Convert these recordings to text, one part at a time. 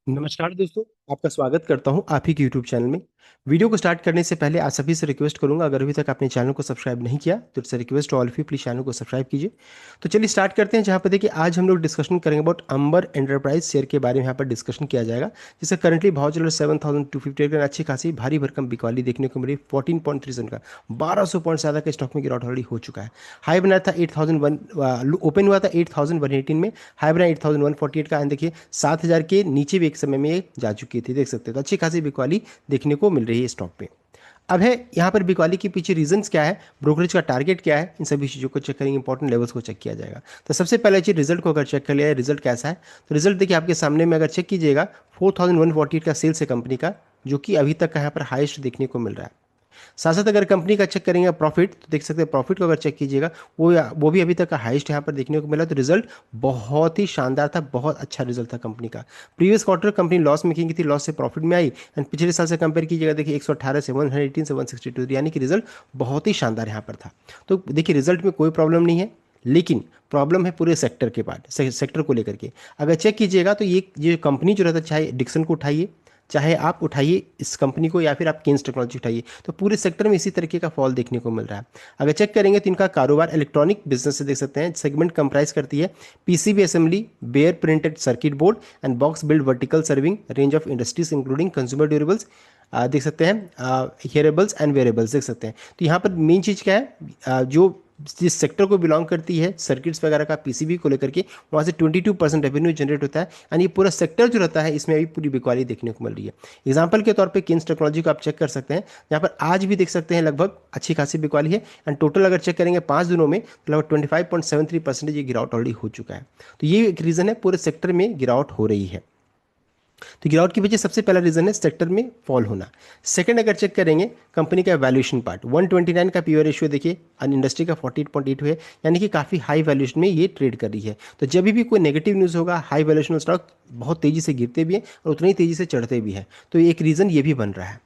नमस्कार दोस्तों। आपका स्वागत करता हूं आप ही के YouTube चैनल में। वीडियो को स्टार्ट करने से पहले आप सभी से रिक्वेस्ट करूंगा, अगर अभी तक आपने चैनल को सब्सक्राइब नहीं किया तो it's request to all of you, please channel को सब्सक्राइब कीजिए। तो चलिए स्टार्ट करते हैं। जहां पर देखिए आज हम लोग डिस्कशन करेंगे अबाउट अंबर एंटरप्राइज शेयर के बारे में। यहाँ पर डिस्कशन किया जाएगा जिसका करंटली भाव चल रहा है 7,250 का। अच्छी खासी भारी भरकम बिकवाली देखने को मिली 14.3 का। 1200 पॉइंट ज़्यादा का स्टॉक में गिरावट ऑलरेडी हो चुका है। हाई बनाया था 8,001, ओपन हुआ था 8,118 में, हाई बनाया 8,148 का। एंड देखिए 7,000 के नीचे भी एक समय में ये जा चुकी थी, देख सकते हैं। तो अच्छी खासी बिकवाली देखने को मिल रही है स्टॉक पे। अब है यहाँ पर बिकवाली के पीछे रीजंस क्या है, ब्रोकरेज का टारगेट क्या है, इन सभी चीज़ों को चेक करेंगे, इंपॉर्टेंट लेवल्स को चेक किया जाएगा। तो सबसे पहले चीज रिजल्ट को अगर चेक कर लिया है, रिजल्ट कैसा है तो रिजल्ट देखिए आपके सामने में। अगर चेक कीजिएगा 4,148 का सेल्स है कंपनी का, जो कि अभी तक का यहाँ पर हाईएस्ट देखने को मिल रहा है। साथ साथ अगर कंपनी का चेक करेंगे प्रॉफिट, तो देख सकते हैं प्रॉफिट को अगर चेक कीजिएगा वो भी अभी तक का हाईएस्ट यहाँ पर देखने को मिला। तो रिजल्ट बहुत ही शानदार था, बहुत अच्छा रिजल्ट था कंपनी का। Previous quarter company loss making की थी, लॉस से प्रॉफिट में आई। एंड पिछले साल से कंपेयर कीजिएगा देखिए 118 से 118 से 162, यानी कि रिजल्ट बहुत ही शानदार यहाँ पर था। तो देखिए रिजल्ट में कोई प्रॉब्लम नहीं है, लेकिन प्रॉब्लम है पूरे सेक्टर के पार्ट सेक्टर को लेकर के। अगर चेक कीजिएगा तो ये कंपनी जो रहता है, चाहे डिक्सन को उठाइए, चाहे आप उठाइए इस कंपनी को, या फिर आप केन्स टेक्नोलॉजी उठाइए, तो पूरे सेक्टर में इसी तरीके का फॉल देखने को मिल रहा है। अगर चेक करेंगे तो इनका कारोबार इलेक्ट्रॉनिक बिजनेस से देख सकते हैं। सेगमेंट कंप्राइज करती है PCB assembly, bare printed circuit board and box build vertical serving range of industries including consumer durables, देख सकते हैं, हियरेबल्स एंड वेरेबल्स, देख सकते हैं। तो यहाँ पर मेन चीज़ क्या है, जो जिस सेक्टर को बिलोंग करती है सर्किट्स वगैरह का, पीसीबी को लेकर के, वहाँ से 22% रेवेन्यू जनरेट होता है। यानी ये पूरा सेक्टर जो रहता है इसमें अभी पूरी बिकवाली देखने को मिल रही है। एग्जाम्पल के तौर पे केन्स टेक्नोलॉजी को आप चेक कर सकते हैं, यहाँ पर आज भी देख सकते हैं लगभग अच्छी खासी बिकवाली है। एंड टोटल अगर चेक करेंगे 5 दिनों में तो लगभग 25.73% ये गिरावट ऑलरेडी हो चुका है। तो ये एक रीज़न है, पूरे सेक्टर में गिरावट हो रही है। तो गिरावट के पीछे सबसे पहला रीजन है सेक्टर में फॉल होना। सेकंड अगर चेक करेंगे कंपनी का वैल्यूएशन पार्ट, 129 का पीओ रेशियो देखिए, अन इंडस्ट्री का 48.8 है, यानी कि काफ़ी हाई वैल्यूएशन में ये ट्रेड कर रही है। तो जब भी कोई नेगेटिव न्यूज़ होगा, हाई वैल्यूएशन स्टॉक बहुत तेज़ी से गिरते भी हैं और उतनी ही तेज़ी से चढ़ते भी हैं। तो एक रीज़न ये भी बन रहा है,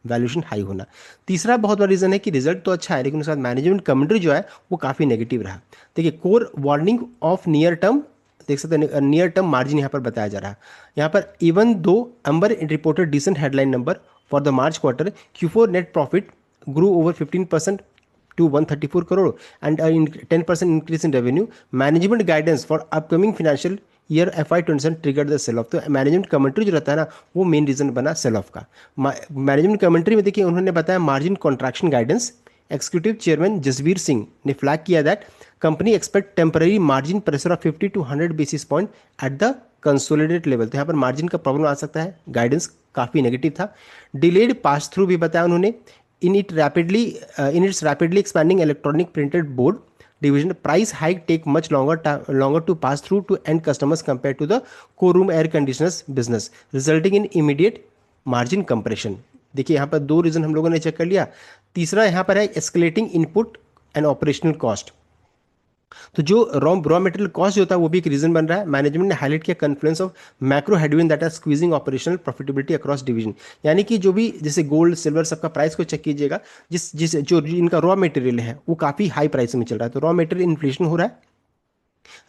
वैल्यूएशन हाई होना। तीसरा बहुत बड़ा रीजन है कि रिजल्ट तो अच्छा है, लेकिन उसके बाद मैनेजमेंट कमेंट्री जो है वो काफ़ी नेगेटिव रहा। देखिए core warning of near term, देख सकते हैं नियर टर्म मार्जिन यहाँ पर बताया जा रहा है। यहाँ पर even though Amber reported decent headline number for the March quarter, Q4 net profit grew over 15% to 134 crore and 10% increase in revenue. Management guidance for upcoming financial year FY27 trigger the sell off. तो management commentary जो रहता है ना, वो main reason बना sell off का। Management commentary में देखिए उन्होंने बताया margin contraction guidance. Executive chairman Jasvir Singh ने फ्लैग किया that company expect temporary margin pressure of 50 to 100 basis point at the consolidate level. तो यहाँ पर मार्जिन का प्रॉब्लम आ सकता है, गाइडेंस काफ़ी नेगेटिव था। डिलेड पास थ्रू भी बताया उन्होंने। In its rapidly expanding electronic printed board division, price hike take much longer to pass through to end customers compared to the core room air conditioners business, resulting in immediate margin compression। देखिए यहाँ पर दो reason हम लोगों ने check कर लिया। तीसरा यहाँ पर है escalating input and operational cost। तो जो रॉ मटेरियल कॉस्ट जो होता है वो भी एक रीजन बन रहा है। मैनेजमेंट ने हाईलाइट किया confluence of macro headwind that are squeezing operational profitability across division. यानी कि जो भी जैसे गोल्ड सिल्वर सबका प्राइस को चेक कीजिएगा, जिस जिस जो इनका रॉ मटेरियल है वो काफ़ी हाई प्राइस में चल रहा है। तो रॉ मटेरियल इन्फ्लेशन हो रहा है।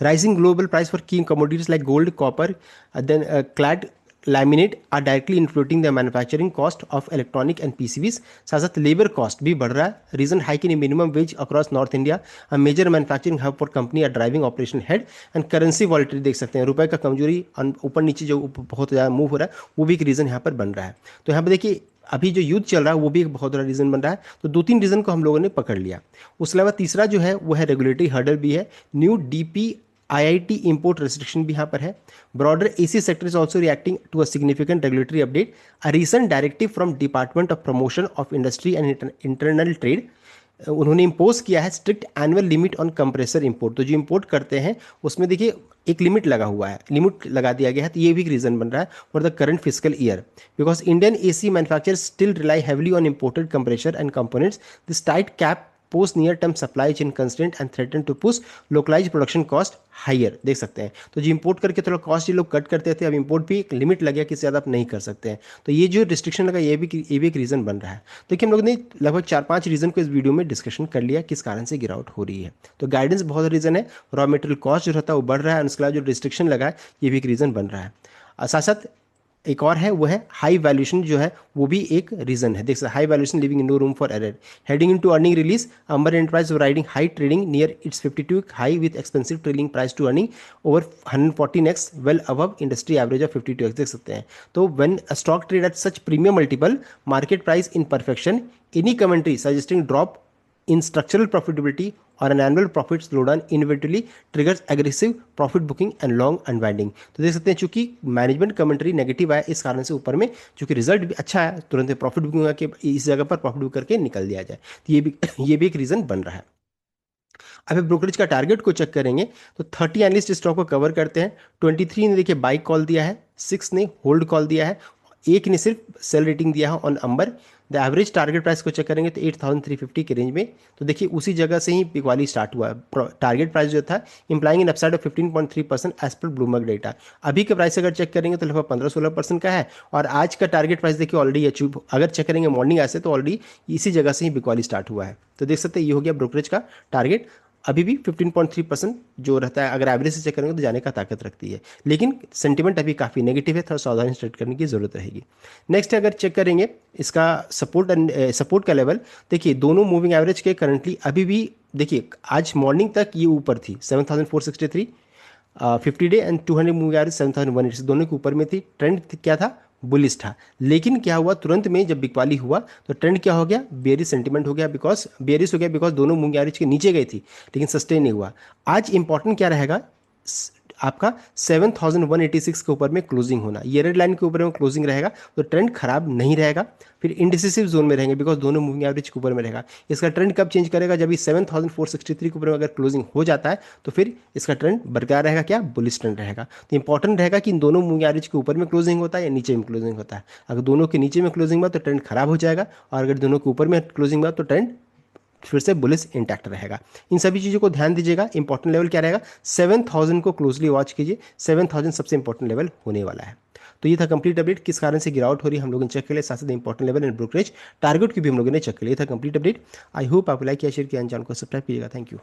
Rising global price for key commodities like gold, copper, then clad laminate are directly influencing the manufacturing cost of electronic and PCBs। साथ साथ लेबर कॉस्ट भी बढ़ रहा है। Reason hike in minimum wage across north India, a major manufacturing hub for company are driving operation head. And currency volatility देख सकते हैं, रुपए का कमजोरी ऊपर नीचे जो बहुत ज़्यादा मूव हो रहा है, वो भी एक रीज़न यहाँ पर बन रहा है। तो यहाँ पर देखिए अभी जो युद्ध चल रहा है वो भी एक बहुत बड़ा रीज़न बन रहा है। तो दो तीन रीज़न को हम लोगों ने पकड़ लिया। उसके अलावा तीसरा जो है वो है रेगुलेटरी हर्डल भी है। New DP IIT import restriction भी यहाँ पर है। Broader AC sector is also reacting to a significant regulatory update. A recent directive from Department of Promotion of Industry and Internal Trade, उन्होंने इम्पोज किया है strict annual limit on compressor import. तो जो import करते हैं उसमें देखिए एक लिमिट लगा हुआ है, लिमिट लगा दिया गया है। तो ये भी एक रीजन बन रहा है for the current physical year, because Indian AC manufacture still rely heavily on imported compressor and components. This tight cap post near term supply chain constraint and threaten to push localise production cost higher, देख सकते हैं। तो जो import करके थोड़ा cost ये लोग cut करते थे, अब इंपोर्ट भी एक लिमिट लग गया कि ज़्यादा आप नहीं कर सकते हैं। तो ये जो रिस्ट्रिक्शन लगा ये भी एक रीज़न बन रहा है। देखिए हम लोग ने लगभग 4-5 रीज़न को इस वीडियो में डिस्कशन कर लिया किस कारण से गिरावट हो रही है। तो गाइडेंस बहुत रीज़न है, रॉ मटेरियल कॉस्ट जो रहता है वो बढ़ रहा है, उसके बाद जो रिस्ट्रिक्शन लगा है ये भी एक रीज़न बन रहा है। साथ साथ एक और है वो है हाई वैल्यूएशन जो है वो भी एक रीजन है। देख सकते high valuation living in no room for error. Heading into earning release Amber enterprise riding high trading near its 52 high with expensive trailing price to earning over 114x well above industry average of 52x। देख सकते हैं तो when a stock trade at such premium multiple market price in perfection any commentary suggesting drop in structural profitability or an annual profit slowdown inevitably triggers aggressive profit booking and long unwinding। तो देख सकते हैं चूंकि management commentary negative आया इस कारण से ऊपर में चूंकि रिजल्ट भी अच्छा है तुरंत प्रॉफिट बुकिंग होगा कि इस जगह पर प्रॉफिट बुक करके निकल दिया जाए, तो ये भी एक रीजन बन रहा है। अब ब्रोकरेज का टारगेट को चेक करेंगे तो 30 एनालिस्ट स्टॉक को कवर करते हैं। 23 ने देखिए बाई कॉल दिया है, 6 ने होल्ड कॉल दिया है, एक ने सिर्फ सेल रेटिंग दिया है on Amber. The average target price को चेक करेंगे तो 8350 के रेंज में, तो देखिए उसी जगह से ही बिकवाली स्टार्ट हुआ है। टारगेट प्राइस जो था implying in upside of 15.3% as per Bloomberg data. अभी का प्राइस अगर चेक करेंगे तो लगभग 15-16% का है, और आज का टारगेट प्राइस देखिए ऑलरेडी अचीव, अगर चेक करेंगे मॉर्निंग ऐसे तो ऑलरेडी इसी जगह से ही बिकवाली स्टार्ट हुआ है। तो देख सकते हैं ये हो गया ब्रोकरेज का टारगेट। अभी भी 15.3% जो रहता है अगर एवरेज से चेक करेंगे तो जाने का ताकत रखती है, लेकिन सेंटिमेंट अभी काफ़ी नेगेटिव है, थोड़ा सावधानी स्टार्ट करने की जरूरत रहेगी। नेक्स्ट अगर चेक करेंगे इसका सपोर्ट का लेवल, देखिए दोनों मूविंग एवरेज के करंटली अभी भी देखिए आज मॉर्निंग तक ये ऊपर थी 7463 50 डे एंड 200 मूविंग एवरेज 7180 दोनों के ऊपर में थी। ट्रेंड क्या था, बुलिश था, लेकिन क्या हुआ तुरंत में जब बिकवाली हुआ तो ट्रेंड क्या हो गया, बेयरिश सेंटीमेंट हो गया, बेयरिश हो गया बिकॉज दोनों मूविंग एवरेज के नीचे गई थी लेकिन सस्टेन नहीं हुआ। आज इंपॉर्टेंट क्या रहेगा आपका 7186 के ऊपर में क्लोजिंग होना, ये रेड लाइन के ऊपर में क्लोजिंग रहेगा तो ट्रेंड खराब नहीं रहेगा, फिर इंडिसिसिव जोन में रहेंगे बिकॉज दोनों मूविंग एवरेज के ऊपर में रहेगा। इसका ट्रेंड कब चेंज करेगा, जब ये 7463 के ऊपर में अगर क्लोजिंग हो जाता है तो फिर इसका ट्रेंड बरकरार रहेगा, क्या बुलिश ट्रेंड रहेगा। तो इंपॉर्टेंट रहेगा कि इन दोनों मूविंग एवरेज के ऊपर में क्लोजिंग होता है या नीचे में क्लोजिंग होता है। अगर दोनों के नीचे में क्लोजिंग हुआ तो ट्रेंड खराब हो जाएगा, और अगर दोनों के ऊपर में क्लोजिंग हुआ तो ट्रेंड फिर से बुलिश इंटैक्ट रहेगा। इन सभी चीज़ों को ध्यान दीजिएगा। इंपॉर्टेंट लेवल क्या रहेगा, 7000 को क्लोजली वॉच कीजिए, 7000 सबसे इंपॉर्टेंट लेवल होने वाला है। तो ये था कंप्लीट अपडेट, किस कारण से गिरावट हो रही है हम लोगों ने चेक कर लिया, साथ साथ important level and brokerage target की भी हम लोगों ने चेक कर लिया। था कंप्लीट अपडेट। आई होप आप लाइक या शेयर किया, चैनल को सब्सक्राइब कीजिएगा। Thank you.